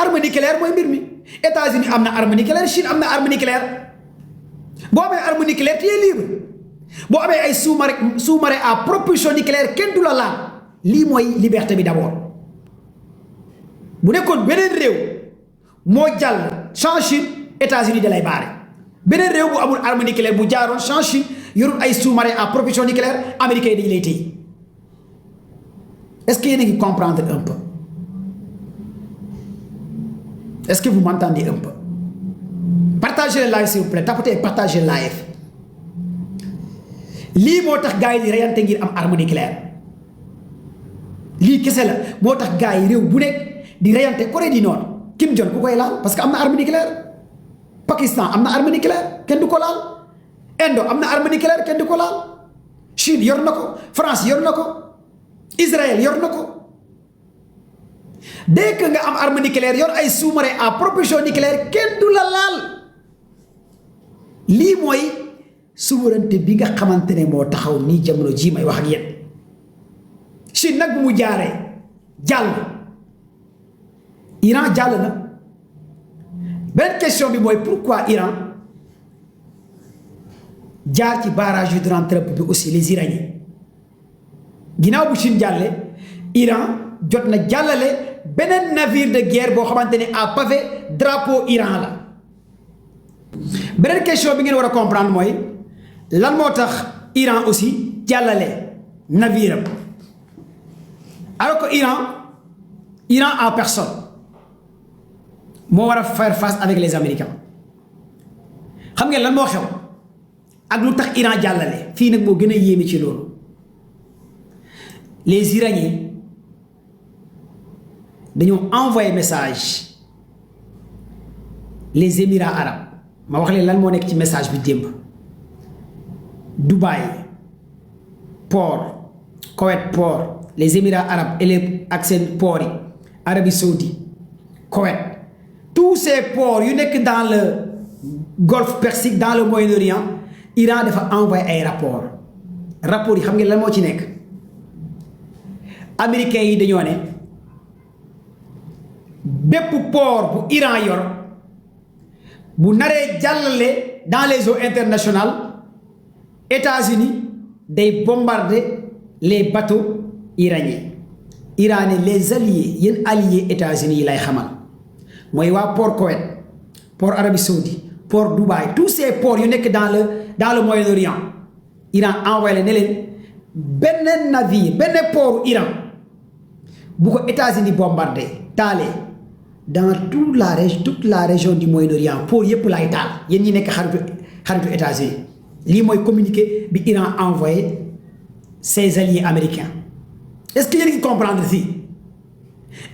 arme nucléaire mooy mbir mi États-Unis am na arme nucléaire Chine am na arme nucléaire boo amee arme nucléaire tu es libre boo amee ay sous-marin à propulsion nucléaire kenn du la laal lii mooy liberté bi d'abord bu nekkoon beneen réew moo jàll sans Chine États-Unis da lay baare beneen réew bu amul arme nucléaire bu jaaroon sans Chine yorul ay sous-marin à propulsion nucléaire américains yi dañu lay téye est-ce que yéen a ngi comprendre un peu est-ce que vous m'entendez un peu partagez le live s'il vous plaît tapotez et partagez le live lii moo tax gars yi di reyante ngir am arme nucléaire lii kese la moo tax gars yi réew bu nekk di reyante Corée du Nord Kim Jong ku koy laal parce que am na arme nucléaire Pakistan am na arme nucléaire kenn du ko laal Indo am na arme nucléaire kenn du ko laal Chine yor na ko France yor na ko Israël yor na ko dès que nga am arme nucléaire yor ay sous-marin à propulsion nucléaire kenn du la laal lii mooy souveraineté bi nga xamante ne moo taxaw nii jamono jii may wax ak yéen Chine nag bu mu jaaree jàll Iran jàll na benn question bi mooy pourquoi Iran jaar ci barrage yu Donald Trump bi aussi les Iraniens ginnaaw bu Chine jàlle Iran jot na jàllale beneen navire de guerre boo xamante ne à pavé drapeau Iran la beneen question bi ngeen war a comprendre mooy lan moo tax Iran aussi jàllale navire am alors que Iran en personne moo war a faire face avec les Américains xam ngeen lan moo xew ak lu tax Iran jàllale fii nag moo gën a yéeme ci loolu les Iraniens dañoo envoyé message les Émirats arabes ma wax leen lan moo nekk ci message bi démb Dubaï port Koweït port les Émirats arabes et ak seen port yi Arabie Saoudite Koweït tous ces ports yu nekk dans le Golfe Persique dans le Moyen-Orient Iran dafa envoyé ay rapport yi xam ngeen lan moo ci nekk américains yi dañoo ne bépp port bu Iran yor bu naree jàllale dans les eaux internationales États-Unis day bombarder les bateaux iraniens Iran ne les alliés yéen alliés États-Unis yi lay xamal mooy waa port Koweït port Arabie Saoudite port Dubaï tous ces ports yu nekk dans le Moyen-Orient Iran envoyé ne leen benn navire benn port Iran bu ko États-Unis bombardé taalee dans toute la région du Moyen-Orient port yëpp lay taal yéen ñi nekk xaritu États-Unis lii mooy communiqué bi Iran envoyé ses alliés américains est-ce que yéen ngi comprendre fii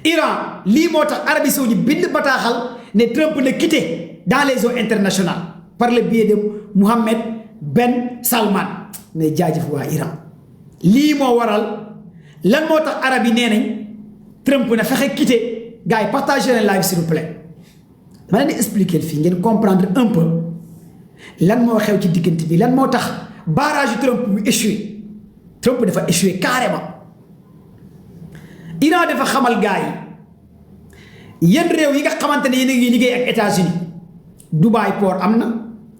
Iran lii moo tax Arabie Saoudite bind bataaxal ne Trump na quitté dans les eaux internationales par le biais de Mohammed Ben Salman ne jaajëf waa Iran lii moo waral lan moo tax arab yi nee nañ Trump na fexe quitté gars yi partagez leen live s'il vous plaît dama leen di expliquer fii ngeen comprendre un peu lan moo xew ci diggante bi lan moo tax barrage Trump bu échoué Trump dafa échoué carrément Iran dafa xamal gars yi yéen réew yi nga xamante ne yéen a ngi liggéey ak États-Unis Dubaï port am na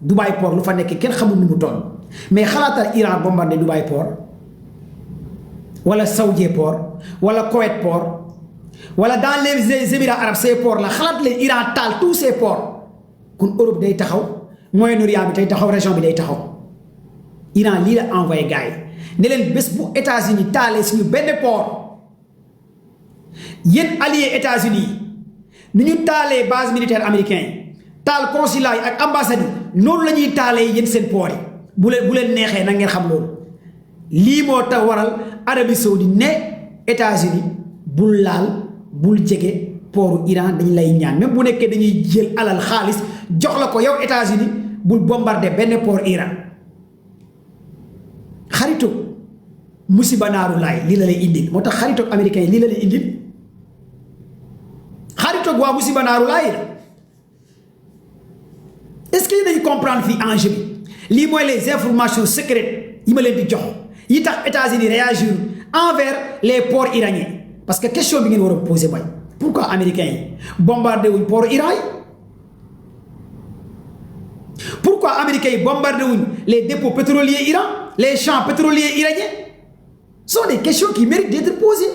Dubaï port lu fa nekk kenn xamul nu mu toll mais xalaatal Iran bombardé Dubaï port wala Saoudi port wala Koweït port wala dans les Émirats arabes ces ports la xalaat leen Iran taal tous ces ports kon Europe day taxaw Moyen-Orient bi day taxaw région bi day taxaw Iran lii la envoyé gars yi ne leen bés bu États-Unis taalee suñu benn port yéen alliés États-Unis ni ñu taalee base militaire américain yi taal consulat yi ak ambassade yi noonu la ñuy taalee yéen seen port yi bu leen neexee na ngeen xam loolu lii moo tax waral Arabie Saoudite ne États-Unis bul laal bul jege portu Iran dañ lay ñaan même bu nekkee dañuy jël alal xaalis jox la ko yow États-Unis bul bombarder benn port Iran xaritoog musiba naaru laay lii la lay indil moo tax xaritoog américain yi lii la lay indil xaritoog waa musiba naaru laay la est-ce que dañu comprendre fii enjeu bi lii mooy les informations secrètes yi ma leen di jox yi tax États-Unis réagir envers les ports iraniens parce que question bi ngeen war a poser mooy pourquoi américains bombardé wuñ port Iran yi pourquoi américains bombardé wuñ les dépôts pétroliers Iran les champs pétroliers iraniens sont des questions qui méritent d'être posées.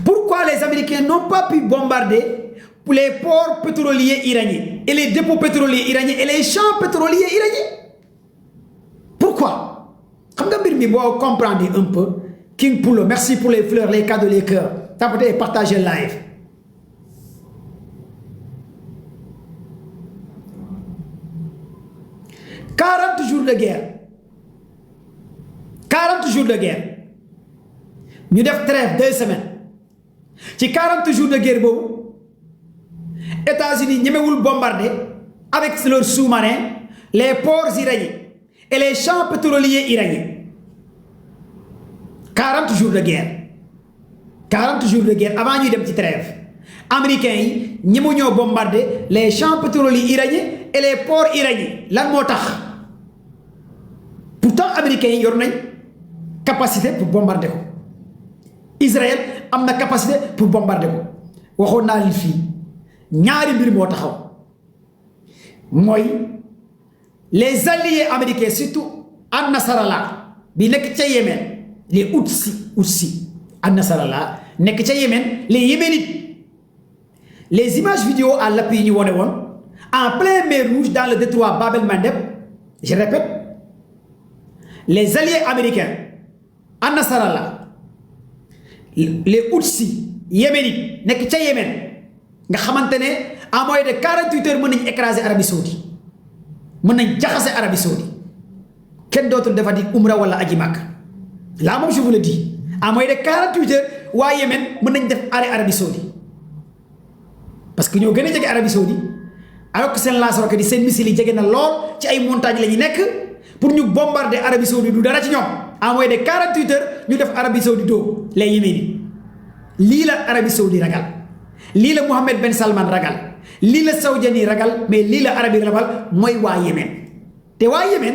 Pourquoi les Américains n'ont pas pu bombarder les ports pétroliers iraniens et les dépôts pétroliers iraniens et les champs pétroliers iraniens? Pourquoi? Comme vous comprenez un peu, King Poulo, merci pour les fleurs, les cadeaux, les cœurs. Tapez et partagez le live. « 40 jours de guerre. 40 jours de guerre. Nous devons trêve 2 semaines. Ci 40 jours de guerre, les États-Unis n'ont bombardé avec leurs sous-marins les ports iraniens et les champs pétroliers iraniens. 40 jours de guerre. 40 jours de guerre avant de petite trêve. Américains n'ont bombardé les champs pétroliers iraniens et les ports iraniens. Lan moo tax pourtant américains yor nañ capacité pour bombarder ko. Israël a une capacité pour bombarder ko. Waxoon naa leen fii ñaari mbir moo taxaw mooy les alliés américains surtout Al-Nasrallah bi nekk ca Yémen les Houthis Al-Nasrallah nekk ca Yémen les Yéménites les images vidéo à l'appui ñu wone woon en plein mer Rouge dans le détroit Bab el-Mandeb je répète les alliés américains Al-Nasrallah les Houthis yéménites nekk ca Yémen nga xamante ne en moins de 48 heures mën nañu écraser Arabie Saoudite mën nañ jaxase Arabie Saoudite kenn dootul defati umra wala aji Makka là moom je vous le dis en moins de 48 heures waa Yémen mën nañ def arrêt Arabie Saoudite parce que ñoo gën a jege Arabie Saoudite alors que seen lance-roquettes yi seen missiles yi jege na lool ci ay montagnes la ñu nekk pour ñu bombarder Arabie Saoudite du dara ci ñoom en moins de 48 heures ñu def Arabie Saoudite doo les Yéménites lii la Arabie Saoudite ragal lii la Mohammed Ben Salman ragal lii la Saoudiens yi ragal mais lii la Arabie ragal mooy waa Yémen te waa Yémen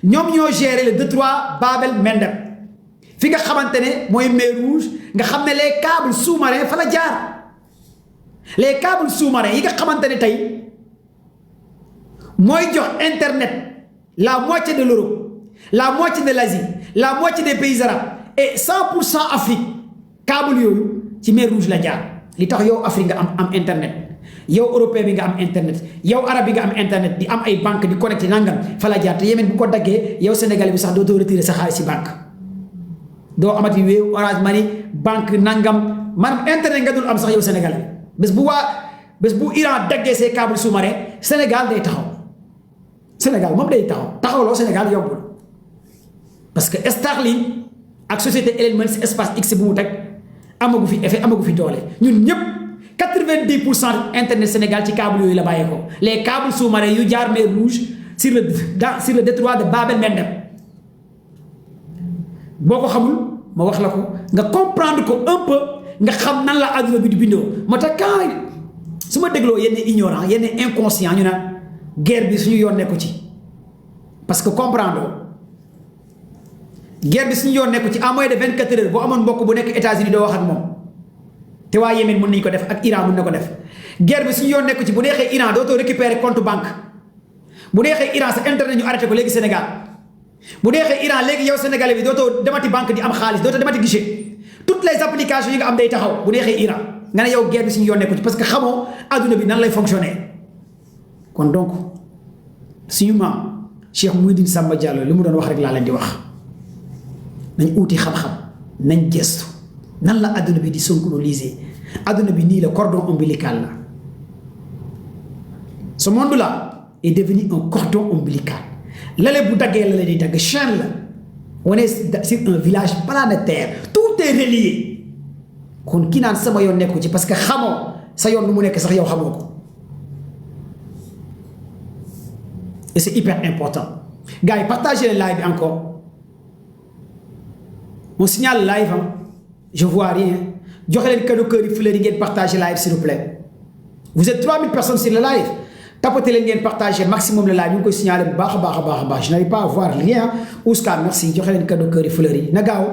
ñoom ñoo gérer le détroit Bab el-Mandeb fi nga xamante ne mooy mer Rouge nga xam ne les câbles sous-marins fa la jaar les câbles sous-marins yi nga xamante ne tey mooy jox internet la moitié de l'Europe la moitié de l'Asie la moitié des pays arabes et 100% Afrique câble yooyu ci mer Rouge la jaar li tax yow Afrique nga am internet yow européen bi nga am internet yow arabe bi nga am internet di am ay banque di connecté nangam fa la jaar te Yémen bu ko daggee yow Sénégal bi sax dootoo retirer sa xaalis ci banque doo amati Wave Orange Money banque nangam maanaam internet nga dul am sax yow Sénégal bi bés bu Iran daggee ses câbles sous-marins Sénégal day taxaw Sénégal moom day taxawloo Sénégal yombul parce que Starlink ak société Elon Musk espace X bu mu teg amagu fi effet amagu fi doole ñun ñëpp 90% internet Sénégal ci câble yooyu la bàyyeekoo les câbles sous-marins yu jaar mer Rouge sur le détroit de Bab el-Mandeb boo ko xamul ma wax la ko nga comprendre ko un peu nga xam nan la àdduna bi di bindoo moo tax quand su ma dégloo yenn ignorant yenn inconscient ñu naan guerre bi suñu yoon nekku ci parce que comprendre guerre bi suñu yoon nekku ci en moins de 24 heures boo amoon mbokk bu nekk États-Unis doo wax ak moom te waa Yémen mën nañu ko def ak Iran mën na ko def guerre bi suñu yoon nekku ci bu neexee Iran dootoo récupérer compte banque bu neexee Iran sa internet ñu arrêté ko léegi Sénégal bu neexee Iran léegi yow Sénégalais bi dootoo demati banque di am xaalis dootoo demati guichet toutes les applications yi nga am day taxaw bu neexee Iran nga ne yow guerre bi suñu yoon nekku ci parce que xamoo adduna bi nan lay fonctionner kon donc suñu maam Cheikh Mouhidine Samba Diallo li mu doon wax rek laa leen di wax nañ uuti xam-xam nañ gestu nan la adduna bi di synchroniser adduna bi nii la cordon ombilical la ce monde là est devenu un cordon ombilical lale bu daggee la di dagg chaîne la on est sur un village planétaire tout est relié kon ki naan sama yoon nekku ci parce que xamoo sa yoon lu mu nekk sax yow xamoo ko et c'est hyper important gars yi partagez le live bi encore on signale live hein? Je vois rien joxe leen cadeau cœur yi fleur yi ngeen partagez live s'il vous plaît vous êtes 3000 personnes sur le live tapotez leen ngeen partagez maximum le live ñu ngi koy signaler bu baax a baax a baax je n'arrive pas à voir rien Ouska merci joxe leen cadeau cœur yi fleur yi na gaaw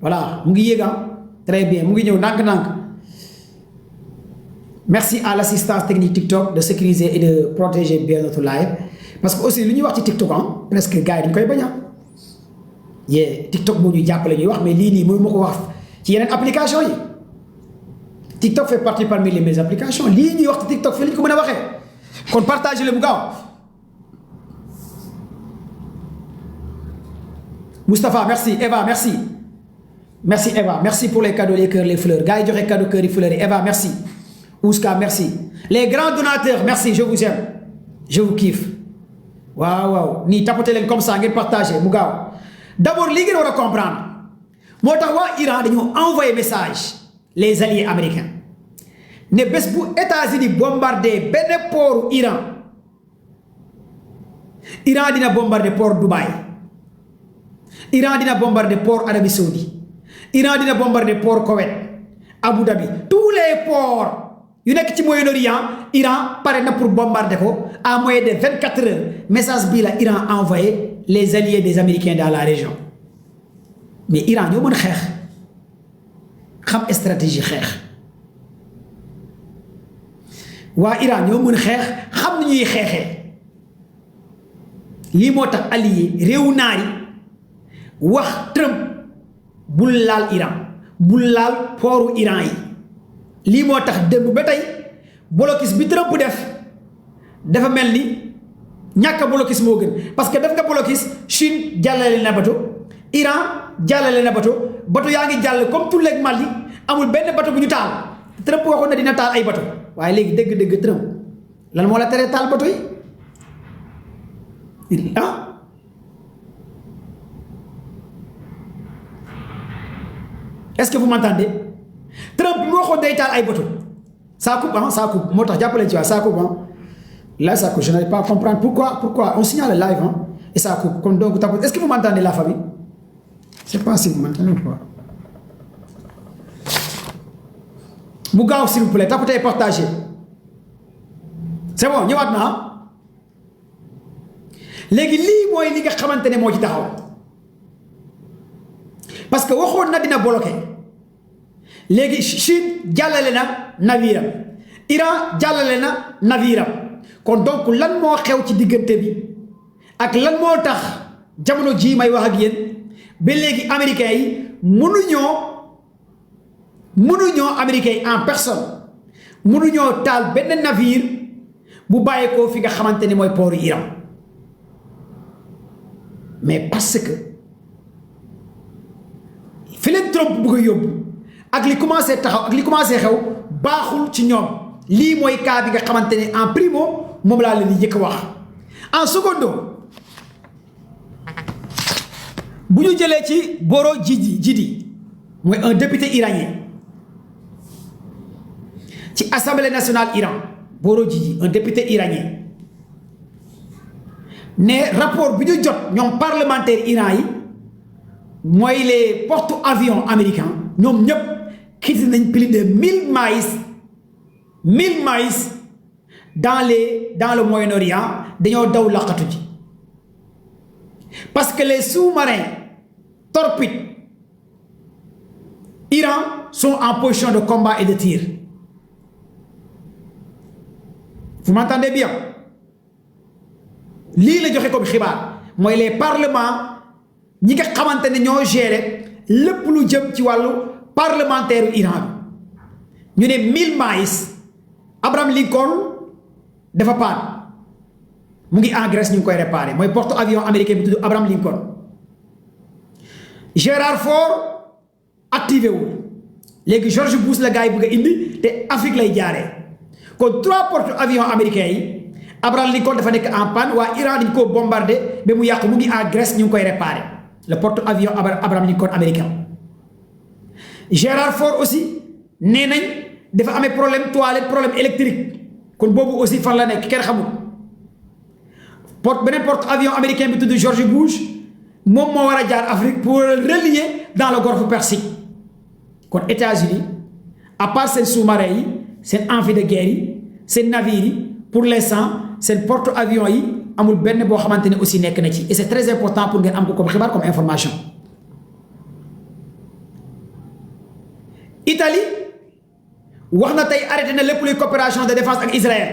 voilà mu ngi yéeg très bien mu ngi ñëw ndànk-ndànk. Merci à l'assistance technique TikTok de sécuriser et de protéger bien notre live parce que aussi li ñuy wax ci TikTok presque gars yi dañu koy bañ yee TikTok moo ñuy jàppale ñuy wax mais lii nii mooy ma ko wax ci yeneen application yi TikTok fait partie parmi les meilleures applications lii ñuy wax ci TikTok fii la ñu ko mën a waxee kon partagez le mu gaaw Moustapha merci Eva merci merci Eva merci pour les cadeaux les cœurs les fleurs gars yi joxe cadeau cœurs yi fleurs yi Eva merci Ouska merci les grands donateurs merci je vous aime je vous kiffe waaw waaw nii tapoter leen comme ça ngeen partager mu gaaw d'abord lii ngeen war a comprendre moo tax waa Iran dañoo envoyé message les alliés américains ne bés bu États-Unis bombardé benn port Iran Iran dina bombardé port Dubaï Iran dina bombardé port Arabie Saoudite Iran dina bombardé port Koweït Abu Dhabi tous les ports yu nekk ci Moyen-Orient Iran pare na pour bombarder ko à moins de 24 heures message bii la Iran envoyé les alliés des Américains dans la région mais Iran ñoo mën xeex xam stratégie xeex waa Iran ñoo mën xeex xam ni ñuy xeexee lii moo tax allié réew naar yi wax Trump bul laal Iran bul laal pooru Iran yi lii moo tax démb ba tey blocus bi Trump def dafa mel ni ñàkk blocus moo gën parce que def nga blocus Chine jàllale na bato Iran jàllale na bato yaa ngi jàll comme tout le Mali amul benn bato bu ñu taal Trump waxoon na dina taal ay bato waaye léegi dëgg-dëgg Trump lan moo la teree taal bato yi est-ce que vous m'entendez Trump bi waxoon day taal ay bato ça coupe moo tax jàppale ci waa ça coupe là ça coupe je n'arrive pas à comprendre pourquoi on signale le live et ça coupe comme donc est-ce que vous m'entendez la famille c'est pas si vous m'entendez ou pas mu gaaw s'il vous plaît tapotez partagez c'est bon ñëwaat na léegi lii mooy li nga xamante ne moo ci taxaw parce que waxoon na dina bloqué léegi Chine jàllale na navire am Iran jàllale na navire am kon donc lan moo xew ci diggante bi ak lan moo tax jamono jii may wax ak yéen ba léegi américains yi mënuñoo américains yi en personne mënuñoo taal benn navire bu bàyyeekoo fi nga xamante ne mooy port Iran mais parce que fi leen Trump bëgg a yóbbu ak li commencé taxaw ak li commencé xew baaxul ci ñoom lii mooy cas bi nga xamante ne en primo moom laa leen di njëkk wax en secondo bu ñu jëlee ci Boro Jidi mooy un député iranien ci assemblée nationale Iran Boro Jidi un député iranien ne rapport bi ñu jot ñoom parlementaire Iran yi mooy les porte-avions américains ñoom ñëpp quitté nañ plus de 1000 miles dans le Moyen-Orient dañoo daw laqatu ji parce que les sous-marins torpilles Iran sont en position de combat et de tir. Vous m'entendez bien? lii la joxe comme xibaar mooy les parlements ñi nga xamante ne ñoo gérer lépp lu jëm ci wàllu parlementaire Iran bi ñu ne 1000 miles Abraham Lincoln dafa paan mu ngi en Grèce ñu ngi koy réparé mooy porte-avions américain bi tudd Abraham Lincoln Gerald Ford activé wu léegi George Bush la gars yi bëgg a indi te Afrique lay jaaree kon 3 porte-avions américains yi Abraham Lincoln dafa nekk en panne waa Iran dañ koo bombardé ba mu yàqu mu ngi en Grèce ñu ngi koy réparé le porte-avions Abraham Lincoln américain Gerald Ford aussi nee nañ dafa amee problème toilette problème électrique kon boobu aussi fan la nekk kenn xamul beneen porte-avions américain bi tudd George Bush moom moo war a jaar Afrique pour relier dans le golfe Persique kon États-Unis à part seen sous-marins yi seen amphis de guerre yi seen navires yi pour l'instant seen porte-avions yi amul benn boo xamante ne aussi nekk na ci et c'est très important pour ngeen am ko comme xibaar comme information Italie wax na tey arrêté na lépp luy coopération de défense ak Israël.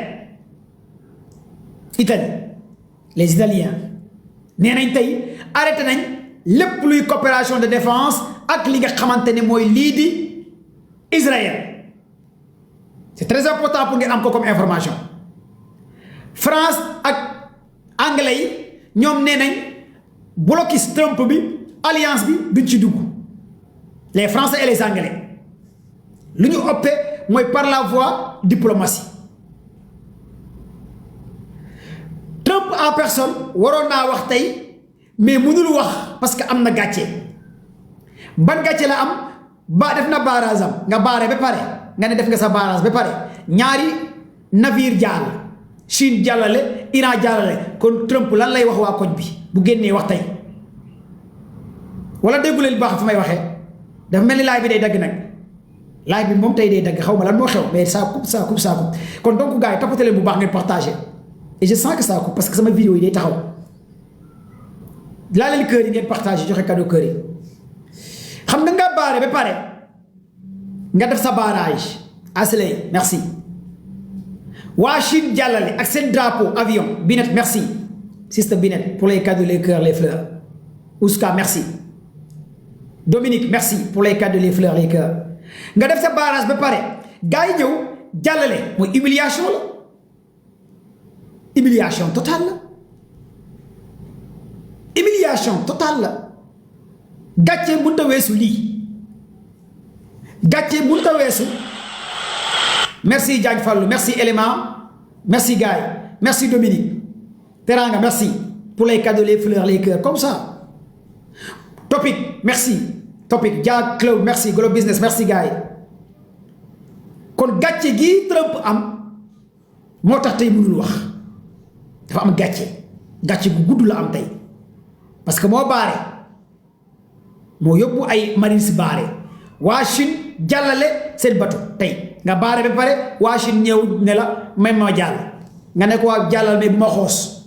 Italie les Italiens nee nañ tey arrêté nañ lépp luy coopération de défense ak li nga xamante ne mooy lii di Israël. C'est très important pour ngeen am ko comme information. France ak anglais yi ñoom nee nañ blocus Trump bi alliance bi duñ ci dugg les Français et les Anglais lu ñu opté mooy par la voie diplomatie. Trump en personne waroon naa wax tey mais mënul wax parce que am na gàcce ban gàcce la am ba def na barrage am nga baare ba pare nga ne def nga sa barrage ba pare ñaari navire jàll Chine jàllale Iran jàllale kon Trump lan lay wax waa koñ bi bu génnee wax tey wala déggu leen baax fi may waxee dafa mel ni laay bi day dagg nag laay bi moom tey day dagg xaw ma lan moo xew mais ça coupe kon donc gars yi tapote leen bu baax ngeen partagé et je sens que ça coupe parce que sama vidéo yi day taxaw laa leen kër yi ngeen partagé joxe cadeau kër yi xam nga nga baare ba pare nga def sa barrage asley merci waa Chine jàllale ak seen drapeau avion Binet merci sister Binet pour les cadeaux les cœurs les fleurs Ouska merci Dominique merci pour les cadeaux les fleurs les cœurs nga def sa barrage ba pare gars yi ñëw jàllale mooy humiliation la humiliation totale la humiliation totale la gàcce mënut a weesu lii gàcce mënut a weesu. Merci Diagne Fallou, merci Élément, merci Gaï, merci Dominique, Teranga, merci pour les cadeaux, les fleurs, les cœurs, comme ça. Topic, merci. Topic, Jack Claude, merci. Globe Business, merci Gaï. Kon gatché gi Trump am motax tay mënul wax dafa am gatché gu gudd la am tay parce que mo baré mo yobbu ay marines baré wa Chine jallale sen bateau tay nga baare ba pare waa Chine ñëw ne la même ma jàll nga ne ko waa jàllal mais bu ma xoos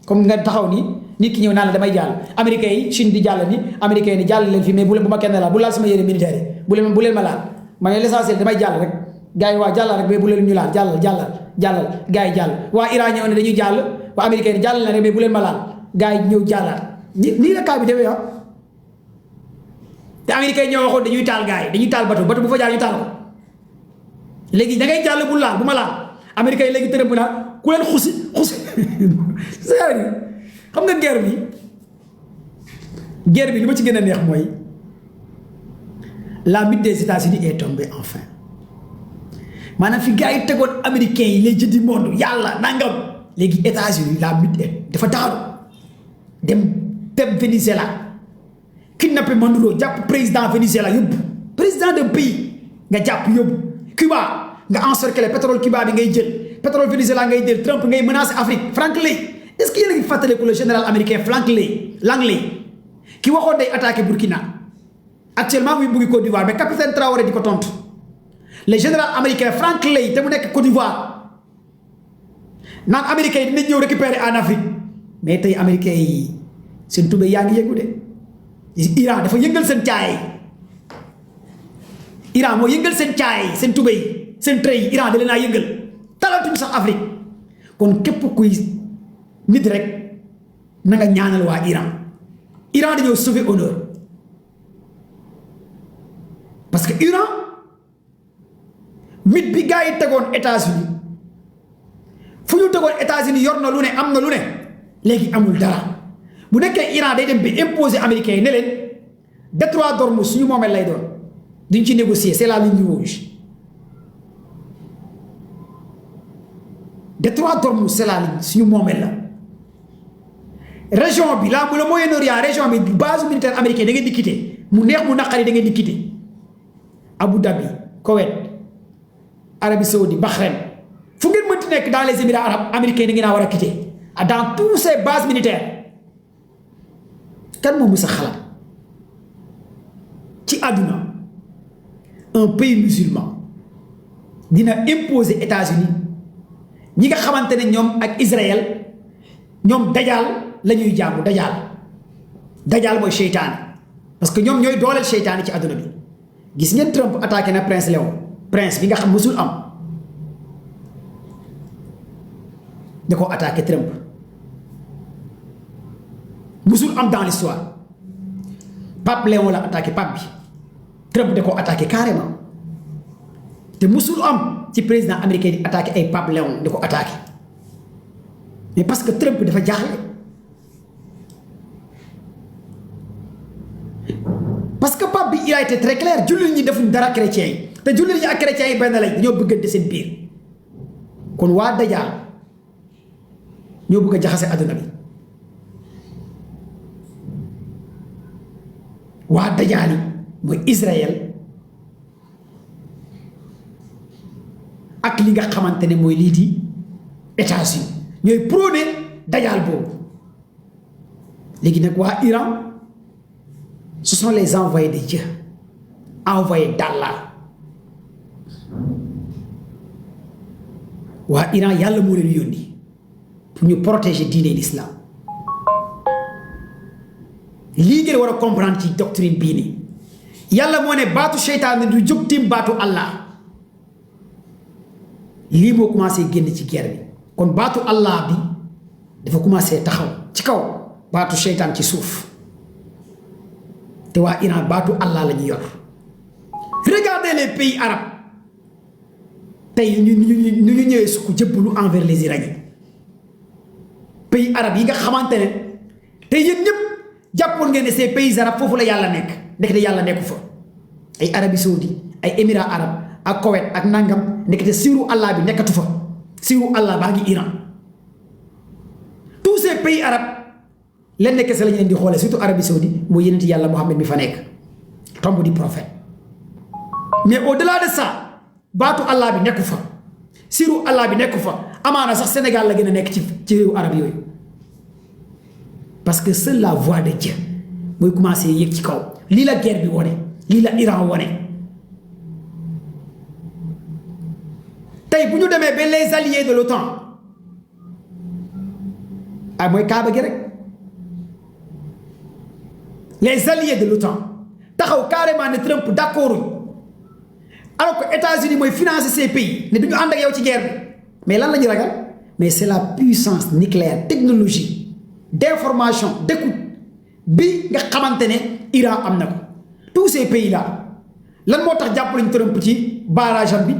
comme nga taxaw ni nit ki ñëw naan la damay jàll américains yi Chine di jàll ni américains yi ni jàll leen fii mais bu ma kenn laal bu laal sama yére militaire yi bu leen ma laal ma ne l'essentiel damay jàll rek gars yi waa jàllal rek mais bu leen ñu laal jàllal gars yi jàll waa Iran ñëw ne dañuy jàll waa américains yi jàll na rek mais bu leen ma laal gars yi ñëw jàllaat nii la cas bi demee ah te américains yi ñoo waxoon dañuy taal gars yi dañuy taal bateau bu fa jaar ñu taal ko léegi da ngay jàll bu laal bu ma laal américain yi léegi tërëm bu naa ku leen xusi xam nga guerre bi li ma ci gën a neex mooy la mythe des États-Unis est tombée enfin maanaam fi gars yi tegoon américains yi les jeux du monde yàlla nangam léegi États-Unis la mythe dafa daanu dem Venezuela kidnappé Maduro jàpp président Venezuela yóbbu président d'un pays nga jàpp yóbbu Cuba nga encercler pétrole Cuba bi ngay jël pétrole Venezuela ngay jël Trump ngay menacer Afrique Frank Ley est-ce que yéen a ngi fàttaliku le général américain Frank Langley ki waxoon day attaqué Burkina actuellement muy buggi Côte d'Ivoire mais capitaine Traoré di ko tontu le général américain Frank Ley te mu nekk Côte d'Ivoire naan américain yi dinañ ñëw récupérer en Afrique mais tey américain yi seen tubé yaa ngi yëngu de Iran dafa yëngal seen caay Iran moo yëngal seen caay seen tubéy seen trait Iran da leen a yëngal talatuñ sax Afrique kon képp kuy nit rek na nga ñaanal waa Iran dañoo sauver honneur parce que Iran mit bi gars yi tegoon États-Unis fu ñu tegoon États-Unis yor na lu ne am na lu ne léegi amul dara bu nekkee Iran day dem bi imposer américains yi ne leen détroit d'Ormuz suñu moomeel lay doon duñ ci négocier c'est la ligne rouge détroit d'Ormuz c'est la ligne suñu moomeel la région bi la mu la Moyen-Orient région bi base militaire américaine da ngeen di quitter mu neex mu naqari da ngeen di quitter Abu Dhabi Koweït Arabie Saoudite Bahreïn fu ngeen mënti nekk dans les Émirats arabes américains da ngeen a war a quitter dans tous ces bases militaires kan moo mës a xalaat ci àdduna un pays musulman dina imposer États-Unis ñi nga xamante ne ñoom ak Israël ñoom dajaal la ñuy jaamu dajaal mooy seytaane parce que ñoom ñooy dooleel seytaane ci àdduna bi gis ngeen Trump attaqué na Prince Léon prince bi nga xam musul am da ko attaqué Trump musul am dans l'histoire Pape Léon la attaqué pape bi Trump da ko attaqué carrément te musul am ci président américain di attaqué ay Pape Léon da ko attaqué mais parce que Trump dafa jaaxle parce que pape bi il a été très clair jullit ñi defuñ dara chrétien yi te jullit ñi ak chrétien yi benn lañ dañoo bëggante seen biir kon waa Dajjal ñoo bëgg a jaxase àdduna bi waa Dajjal yi mooy Israël ak li nga xamante ne mooy lii di États-Unis ñooy prôné Dajjal boobu léegi nag waa Iran ce sont les envoyés de Dieu envoyés d'Allah waa Iran yàlla moo leen yónni pour ñu protéger diine l'islam lii ngeen war a comprendre ci doctrine bii nii yàlla moo ne baatu seytaane du jóg tim baatu Allah lii moo commencé génn ci guerre bi kon baatu Allah bi dafa commencé taxaw ci kaw baatu seytaan ci suuf te waa Iran baatu Allah la ñu yor regardez les pays arabes tey ñu ñëwee sukk jëbbalu envers les Iraniens pays arabes yi nga xamante ne te yéen ñëpp jàppoon ngeen ne ces pays arabes foofu la yàlla nekk ndekete yàlla nekku fa ay Arabie Saoudite ay Émirats arabes ak Koweït ak nangam ndekete siiru Allah bi nekkatu fa siiru Allah baa ngi Iran tous ces pays arabes lenn kese la ñu leen di xoolee surtout Arabie Saoudite mooy yeneen yàlla Muhammad bi fa nekk tombe di prophète mais au-delà de ça baatu Allah bi nekku fa siiru Allah bi nekku fa amaana sax Sénégal la gën a nekk ci réewu arab yooyu parce que seule la voix de Dieu mooy commencé yëg ci kaw lii la guerre bi wone lii la Iran wone tey bu ñu demee ba les alliés de l'OTAN ah mooy Kaaba gi rek les alliés de l'OTAN taxaw carrément ne Trump d'accord alors que États-Unis mooy financer ces pays ne du ñu ànd ak yow ci guerre bi mais lan la ñu ragal mais c'est la puissance nucléaire technologie d'information d'écoute bi nga xamante ne Iran am na ko tous ces pays là lan moo tax jàppale ñu Trump ci barrage am bi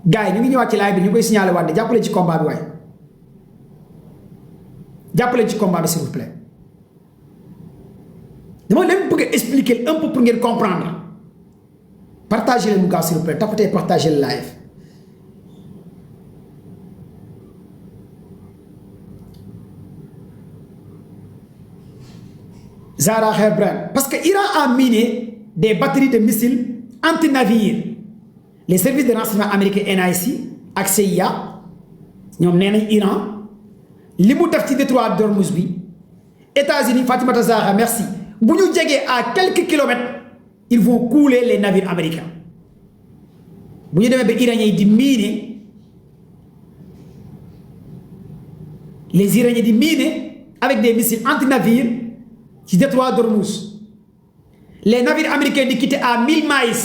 gars yi ñu ngi ñëwaat ci live bi ñu koy signaler waat de jàppale ci combat bi waaye jàppale ci combat bi s'il vous plaît dama leen bëgg a expliquer un peu pour ngeen comprendre partagez le mu gaaw s'il vous plaît tapotez partagez le live Zara Hebron parce que Iran a miné des batteries de missiles anti-navires les services de renseignement américains NIC ak CIA ñoom nee nañ Iran li mu def ci détroit d'Ormuz bi États-Unis Fatimata Zahra merci bu ñu jegee à quelques kilomètres ils vont couler les navires américains bu ñu demee ba Iraniens yi di miner les Iraniens di miner avec des missiles anti-navires ci détroit d'Ormuz les navires américains di quitter à 1000 miles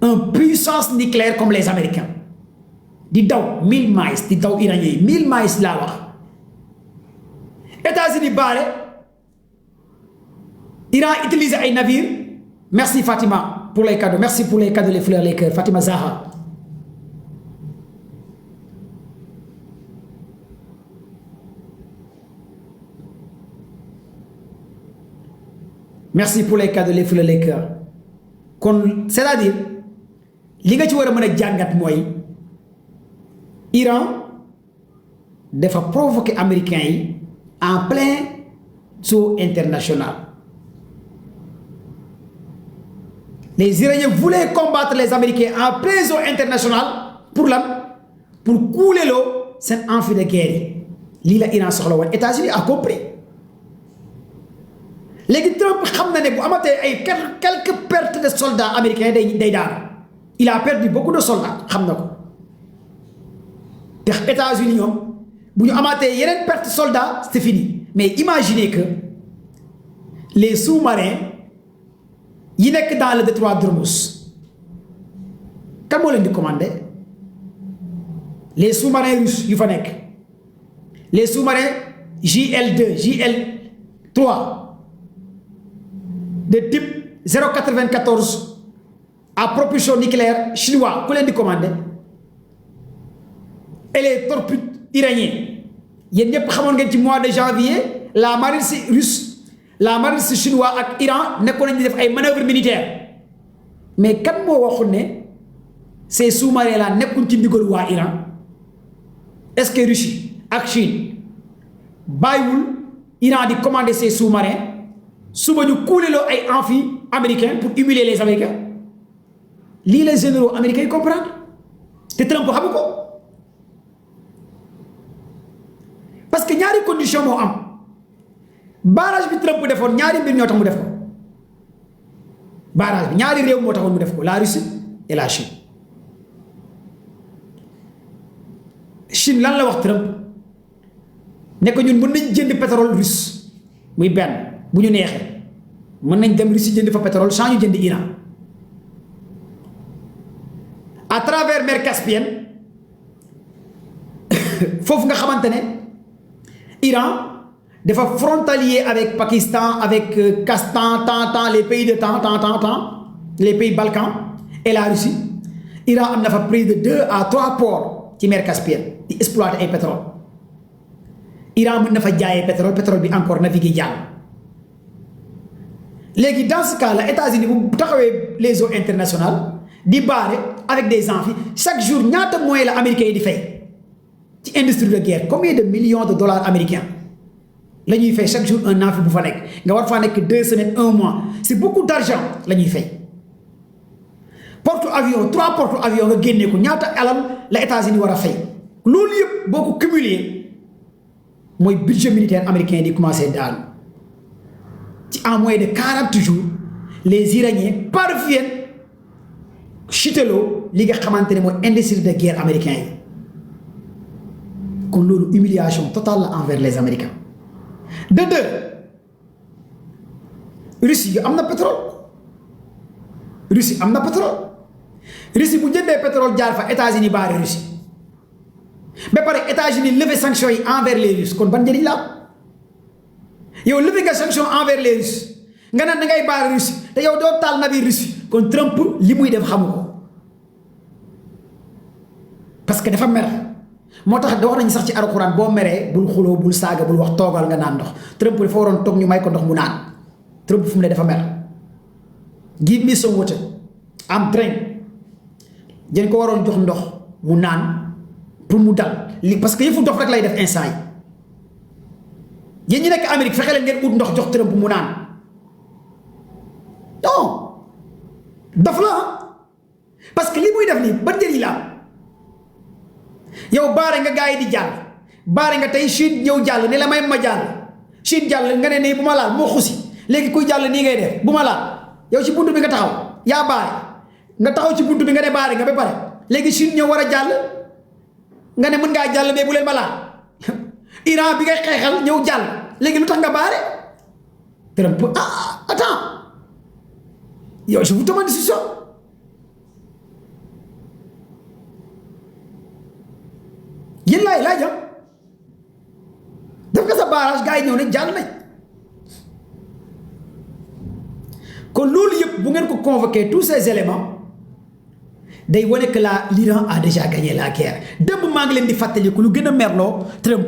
une puissance nucléaire comme les Américains di daw 1000 miles di daw Iraniens yi 1000 miles laa wax États-Unis baare Iran utiliser ay navires merci Fatima pour les cadeaux merci pour les cadeaux les fleurs les cœurs Fatima Zahra merci pour les cadeaux les fleurs les cœurs kon c'est-à-dire li nga ci war a mën a jàngat mooy Iran dafa provoquer américains yi en plein saut international les Iraniens voulaient combattre les Américains en plein saut international pour lan pour couler loo seen amphi de guerre yi lii la Iran soxla woon États-Unis a compris léegi Trump xam na ne bu amatee ay quelques pertes de soldats américains day daanu il a perdu beaucoup de soldats xam na ko te États-Unis ñoom bu ñu amaatee yeneen perte soldats c'est fini mais imaginez que les sous-marins yi nekk dans le détroit d'Ormuz kan moo leen di commandé les sous-marins russes yu fa nekk les sous-marins JL2 JL3 de type 094 à propulsion nucléaire chinois ku leen di commandé et les torpilles iraniens yéen ñëpp xamoon ngeen ci mois de janvier la marine russe la marine chinois ak Iran nekkoon nañu di def ay manœuvres militaires mais kan moo waxoon ne ces sous-marins là nekkuñ ci ndigalu waa Iran est-ce que Russie ak Chine bàyyiwul Iran di commander ces sous-marins suba ñu kuuleloo ay amphis américains pour humilier les Américains lii les généraux américains yi comprendre te Trump xamu ko parce que ñaari condition moo am barrage bi Trump defoon ñaari mbir ñoo tax mu def ko barrage bi ñaari réew moo taxoon mu def ko la Russie et la Chine Chine lan la wax Trump ne ko ñun mën nañ jënd pétrole russe muy benn bu ñu neexee mën nañ dem Russie jënd fa pétrole sans ñu jënd Iran à travers mer Caspienne foofu nga xamante ne Iran dafa frontalier avec Pakistan avec Kazakhstan les pays de les pays Balkans et la Russie Iran am na fa près de 2 à 3 ports ci mer Caspienne di exploiter ay pétrole Iran mën na fa jaayee pétrole bi encore naviguer jàll léegi dans ce cas là États-Unis bu taxawee les eaux internationales di barrer avec des amphis chaque jour ñaata moyens la américains yi di fay ci industrie de guerre combien de millions de dollars américains la ñuy fay chaque jour un amphi bu fa nekk nga war faa nekk 2 semaines 1 mois c'est beaucoup d'argent la ñuy fay porte-avions 3 porte-avions nga génnee ko ñaata alal la États-Unis war a fay loolu yëpp boo ko cumuler mooy budget militaire américain di commencer daal ci en moins de 40 jours les Iraniens parviennent chuteloo li nga xamante ne mooy industrie de guerre américain yi kon loolu humiliation totale la envers les Américains de deux Russie am na pétrole Russie bu jëndee pétrole jaar fa États-Unis baare Russie ba pare États-Unis lever sanctions yi envers les Russes kon ban njëriñ la am yow lever nga sanction envers les Russes nga naan da ngay baare Russie te yow doo taal navire Russie kon Trump li muy def xamu ko parce que dafa mer moo tax da wax nañu sax ci alxuraan boo meree bul xuloo bul saaga bul wax toogal nga naan ndox Trump dafa waroon toog ñu may ko ndox mu naan Trump fu mu ne dafa mer give me some water am drink jën ko waroon jox ndox mu naan pour mu dal li parce que yëfu dof rek lay def instant yi yéen ñi nekk Amérique fexe leen ngeen ut ndox jox Trump mu naan non dof la parce que li muy def nii ba njëriñ la yow baare nga gars yi di jàll baare nga tey Chine ñëw jàll ne la may ma jàll Chine jàll nga ne nii bu ma laal moo xusi léegi kuy jàll nii ngay def bu ma laal yow ci buntu bi nga taxaw yaa baare nga taxaw ci buntu bi nga ne baare nga ba pare léegi Chine ñëw war a jàll nga ne mën ngaa jàll mais bu leen ma laal Iran bi ngay xeexal ñëw jàll léegi lu tax nga baare Trump attends yow je vous demande si ça yéen laay laaj def nga sa barrage gars yi ñëw ne jàll nañ kon loolu yëpp bu ngeen ko convoquer tous ces éléments day wane que l'Iran a déjà gagné la guerre démb maa ngi leen di fàttaliku lu gën a merloo Trump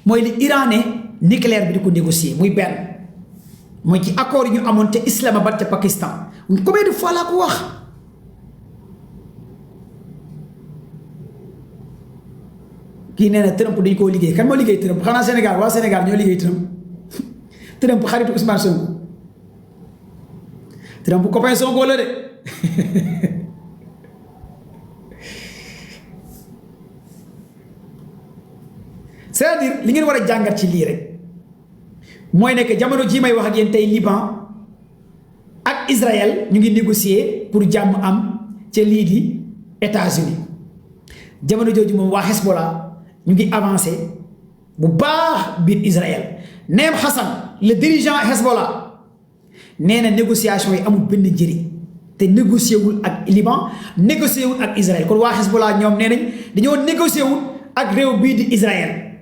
mooy li iranais nucléaire bi di ko négocier muy benn mooy ci accord yi ñu amoon ca Islamabad ca Pakistan combien de fois laa ko wax kii nee na Trump dañ koo liggéey kan moo liggéey Trump xanaa Sénégal waa Sénégal ñoo liggéey Trump Trump xaritu Ousmane Sonko Trump copain Sonko la de c'est-à-dire li ngeen war a jàngat ci lii rek mooy nekk jamono jii may wax ak yéen tey Liban ak Israël ñu ngi négocier pour jàmm am ca lii di États-Unis jamono jooju moom waa Hezbollah ñu ngi avancé bu baax biir Israël Naim Hassan le dirigeant Hezbollah nee na négociation yi amul benn njëriñ te négocié wul ak Liban négocié wul ak Israël kon waa Hezbollah ñoom nee nañ dañoo négocié wul ak réew bii di Israël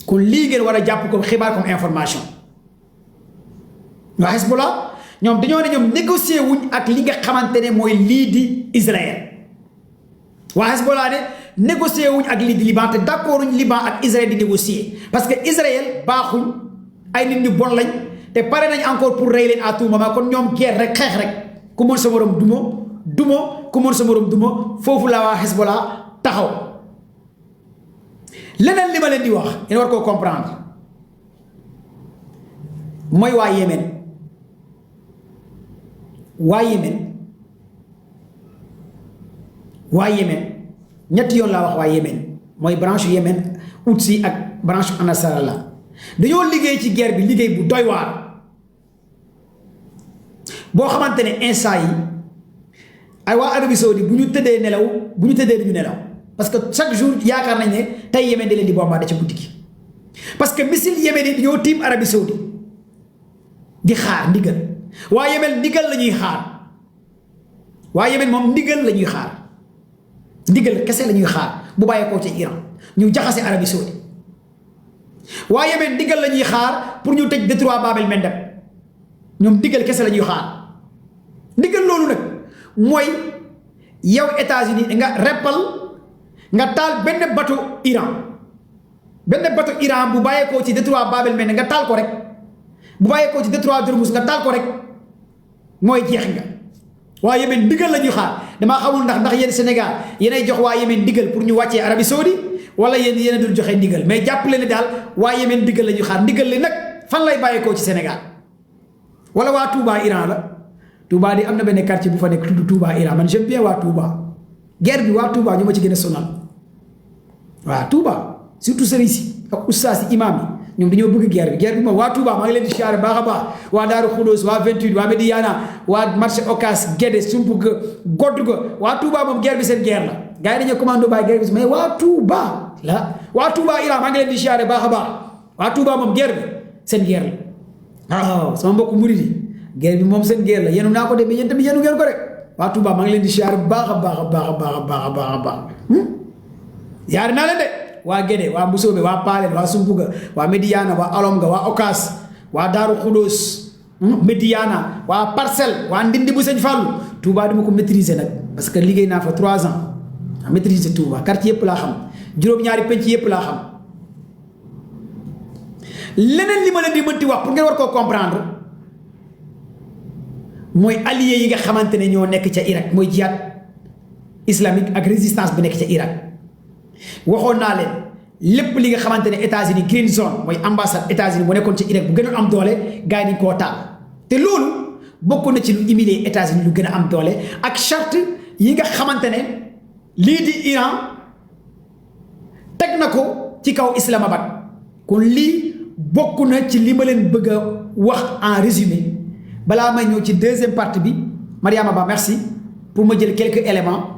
kon lii ngeen war a jàpp comme xibaar comme information waa Hezbollah ñoom dañoo ne ñoom négocié wuñ ak li nga xamante ne mooy lii di Israël waa Hezbollah ne négocié wuñ ak lii di Liban te d'accord wuñ Liban ak Israël di négocier parce que Israël baaxuñ ay nit ñu bon lañ te pare nañ encore pour rey leen à tout moment kon ñoom guerre rek xeex rek ku mën sa morom duma ku mën sa morom duma foofu la waa Hezbollah taxaw leneen li ma leen di wax ngeen war koo comprendre mooy waa Yémen ñetti yoon laa wax waa Yémen mooy branche Yémen Houthi ak branche Nasrallah dañoo liggéey ci guerre bi liggéey bu doy waar boo xamante ne instant yi ay waa Arabie Saoudite bu ñu tëddee duñu nelaw parce que chaque jour yaakaar nañ ne tey Yémen da leen di bombardé ci guddi gi parce que missile Yémen yi dañoo tiim Arabie Saoudite di xaar ndigal waa Yémen ndigal la ñuy xaar waa Yémen moom ndigal la ñuy xaar ndigal kese la ñuy xaar bu bàyyeekoo ci Iran ñu jaxase Arabie Saoudite waa Yémen ndigal la ñuy xaar pour ñu tëj détroit Bab el-Mandeb ñoom ndigal kese la ñuy xaar ndigal loolu nag mooy yow États-Unis nga reppal nga taal benn bateau Iran bu bàyyeekoo ci détroit Bab el-Mandeb nga taal ko rek bu bàyyeekoo ci détroit d'Ormuz nga taal ko rek mooy jeex nga waa Yémen ndigal la ñuy xaar damaa xamul ndax yéen Sénégal yéenay jox waa Yémen ndigal pour ñu wàccee Arabie Saoudite wala yéen a dul joxe ndigal mais jàppale ne daal waa Yémen ndigal la ñuy xaar ndigal li nag fan lay bàyyeekoo ci Sénégal wala waa Touba Iran la Touba di am na benn quartier bu fa nekk tudd Touba Iran man j'aime bien waa Touba guerre bi waa Touba ñu ma ci gën a sonal waa Touba surtout sëriñ si ak oustaz si imam yi ñoom dañoo bëgg guerre bi moom waa Touba maa ngi leen di siyaare baax a baax waa Daaru Xudoos waa 28 waa Médiana waa marché Ocass Guédé Sumpuga Godduga waa Touba moom guerre bi seen guerre la gars yi dañoo commando bàyyi guerre bi mais waa Touba Iran maa ngi leen di siyaare baax a baax waa Touba moom guerre bi seen guerre la waaw sama mbokk murid yi guerre bi moom seen guerre la yenu naa ko de mais yéen tamit yenu ngeen ko rek waa Touba maa ngi leen di siyaare baax a baax yaare naa leen de waa Guédé waa Mbusoobe waa Paaleen waa Sumpuga waa Médiana waa Alomga waa Ocass waa Daaru Xudoos Médiana waa Parcelles waa Ndindi bu Sëñ Fallu Touba dama ko maîtriser nag parce que liggéey naa fa 3 ans a maîtriser Touba quartier yëpp laa xam juróom-ñaari penc yëpp laa xam leneen li ma leen di mënti wax pour ngeen war koo comprendre mooy alliés yi nga xamante ne ñoo nekk ca Irak mooy jihad islamique ak résistance bi nekk ca Irak waxoon naa leen lépp li nga xamante ne États-Unis green zone mooy ambassade États-Unis bu nekkoon ca Irak bu gënoon am doole gars yi dañ koo taal te loolu bokk na ci lu humilier États-Unis lu gën a am doole ak charte yi nga xamante ne lii di Iran teg na ko ci kaw Islamabad kon lii bokk na ci li ma leen bëgg a wax en résumé balaa may ñëw ci deuxième partie bi Mariama Ba merci pour ma jël quelques éléments